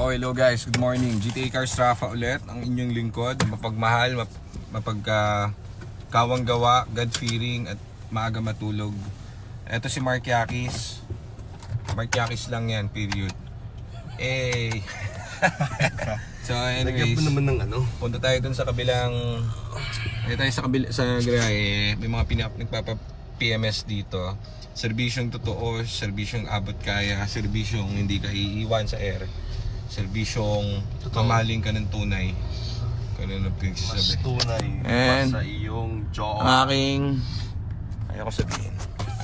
Hello guys, good morning. GTA Cars Rafa ulit, ang inyong lingkod. Mapagmahal, kawang gawa, God fearing at maaga matulog. Ito si Mark Yakis. Mark Yakis lang yan, period. So anyways, naman ng ano. punta tayo dun sa kabilang sa Grahe. May mga nagpapa PMS dito. Serbisyong totoo, serbisyong abot kaya, serbisyong hindi ka iiwan sa air. Serbisyong mamahalin ka ng tunay. Ganun ang Mas pinagsasabi. tunay And sa iyong jaw. Ayoko sabihin.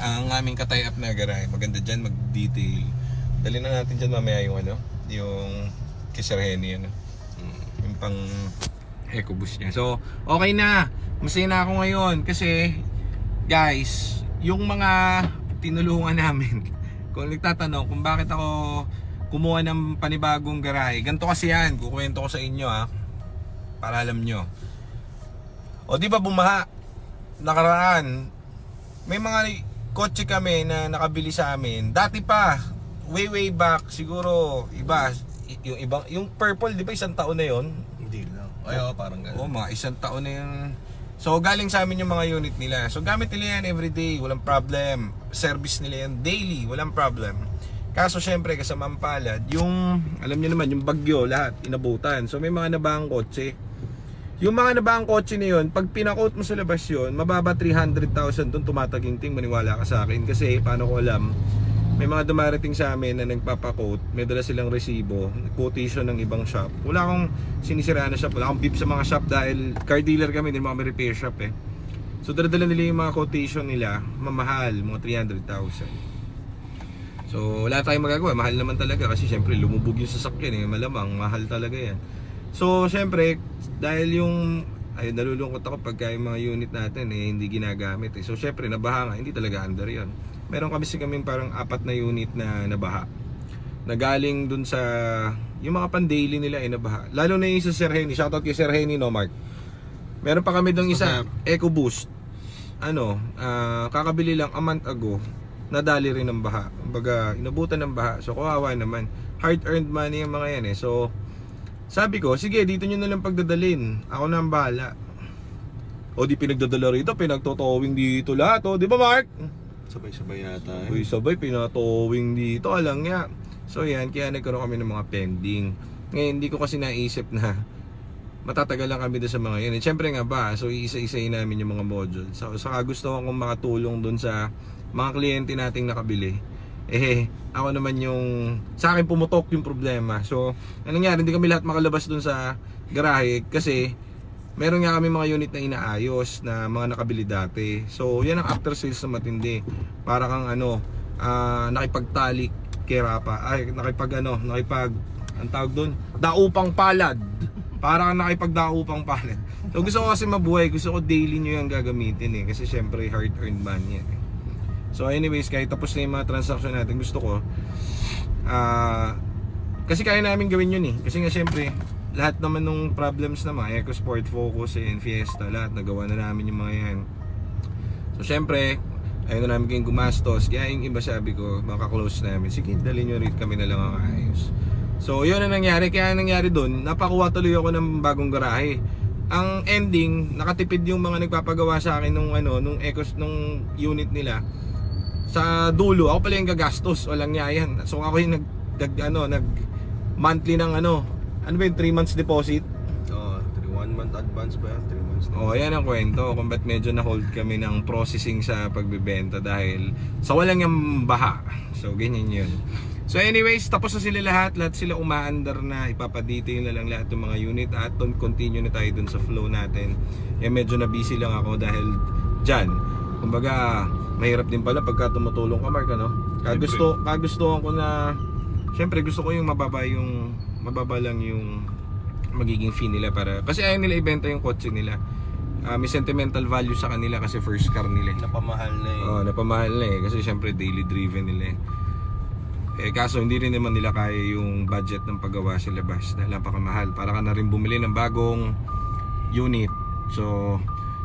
Ang aming ka-tie up na garay, maganda dyan mag-detail. Dali na natin dyan mamaya yung yung Kisar Henny, yung pang EcoBoost niya. So, okay na. Masaya na ako ngayon kasi, guys, yung mga tinulungan namin, kung nagtatanong kung bakit ako kumuha ng panibagong garahe, ganito kasi yan, kukwento ko sa inyo para alam nyo. O di ba bumaha nakaraan, may mga kotse kami na nakabili sa amin dati pa, way back, siguro yung purple, di ba isang taon na yon? Hindi lang. Ay, parang gano'n. Mga isang taon na yun. So galing sa amin yung mga unit nila. So gamit nila yan everyday, walang problem. Service nila yan daily, walang problem. Kaso syempre kasama ang palad, yung alam niyo naman yung bagyo, lahat inabutan. So may mga nabahang kotse. Yung mga nabahang kotse na yun, pag pinakot mo sa labas yun, mababa 300,000 doon tumataginting, maniwala ka sa akin. Kasi paano ko alam, may mga dumarating sa amin na nagpapakot, may dala silang resibo, quotation ng ibang shop. Wala akong sinisiraan na shop, wala akong beef sa mga shop dahil car dealer kami, hindi mga repair shop So dala-dala nila yung mga quotation nila, mamahal, mga 300,000. So wala tayong magagawa, mahal naman talaga kasi syempre lumubog yung sasakyan malamang mahal talaga yan. So syempre dahil nalulungkot ako pagka yung mga unit natin hindi ginagamit So syempre nabaha nga, hindi talaga under yon. Meron kaming parang 4 na unit na nabaha, nagaling dun sa yung mga pan-daily nila nabaha. Lalo na yung sa Sir Henny, shoutout kay Sir Henny, no Mark. Meron pa kami dong isa, EcoBoost. Kakabili lang a month ago, nadali rin ng baha. Kumbaga, inabutan ng baha. So, kawawa naman. Hard-earned money yung mga yan So, sabi ko, sige, dito nyo na lang pagdadalin. Ako na ang bahala. O, di pinagdadala rito, pinagtotowing dito lahat. O, di ba, Mark? Sabay-sabay yata Sabay, pinatowing dito. Alang nga. So, yan. Kaya nagkaroon kami ng mga pending. Ngayon, hindi ko kasi naisip na matatagal lang kami doon sa mga yan. Siyempre nga ba, so iisa-isayin namin yung mga modules. So, saka gusto kong makatulong doon sa mga kliyente nating nakabili. Ako naman yung sa akin pumutok yung problema. So anong nangyari, hindi kami lahat makalabas dun sa garahe kasi meron nga kami mga unit na inaayos na mga nakabili dati. So yan ang after sales na matindi. Para kang nakipagtalik kay Rapa. Ang tawag dun, daupang palad. Para kang nakipagdaupang palad. So gusto ko kasi mabuhay, gusto ko daily nyo yung gagamitin kasi syempre hard earned money yan So anyways, kahit tapos na yung mga transaction natin, gusto ko kasi kaya namin gawin yun kasi nga syempre lahat naman ng problems na mga EcoSport, Focus and Fiesta, lahat nagawa na namin yung mga yan. So syempre ayaw na namin kayong gumastos, kaya yung iba sabi ko, maka-close namin, sige dali nyo rin, kami na lang ang ayos. So yun ang nangyari, kaya ang nangyari dun, napakuha tuloy ako ng bagong garahe. Ang ending, nakatipid yung mga nagpapagawa sa akin nung unit nila. Sa dulo, ako pala yung gagastos, walang niya yan. So ako yung nag monthly ng ano ba yung 3 months deposit? 1 month advance ba yan? 3 months deposit. Yan ang kwento kung ba't medyo na-hold kami ng processing sa pagbebenta dahil sa walang yung baha. So ganyan yun. So anyways, tapos na sila lahat sila umaandar na, ipapadetail na lang lahat ng mga unit at continue na tayo dun sa flow natin. Medyo na busy lang ako dahil dyan, kumbaga mahirap din pala pagka tumutulong ka, Mark, kagustuhan ko na syempre gusto ko yung mababa lang yung magiging fee nila kasi ayaw nila ibenta yung kotse nila. May sentimental value sa kanila kasi first car nila napamahal na napamahal na kasi syempre daily driven nila kaso hindi rin naman nila kaya yung budget ng paggawa sa labas dahil napakamahal. Para ka na rin bumili ng bagong unit. So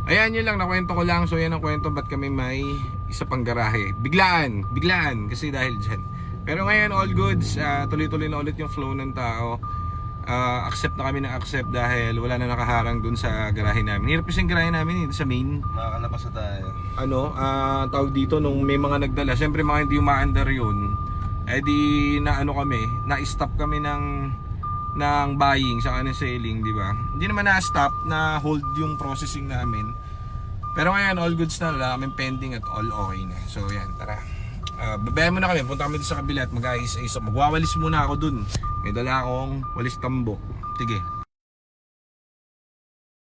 ayan, yun lang, nakwento ko lang. So yan ang kwento ba't kami may isa pang garahe. Biglaan kasi dahil dyan Pero ngayon all goods, tuloy-tuloy na ulit yung flow ng tao. Accept na kami ng accept dahil wala na nakaharang dun sa garahe namin. Hirap kasi yung garahe namin dito sa main. Nakakalabas na tayo. Tawag dito nung may mga nagdala. Siyempre mga hindi umaandar yun. Di na kami, na-stop kami ng buying sa ng selling, di ba? Hindi naman na-stop, na hold yung processing namin. Pero ngayon all goods na, wala kaming pending at all okay na. So yan, tara. Babayan muna kami, punta kami dito sa kabila at mag-ayos-ayos. Magwawalis muna ako dun. May dala akong walis tambok. Sige.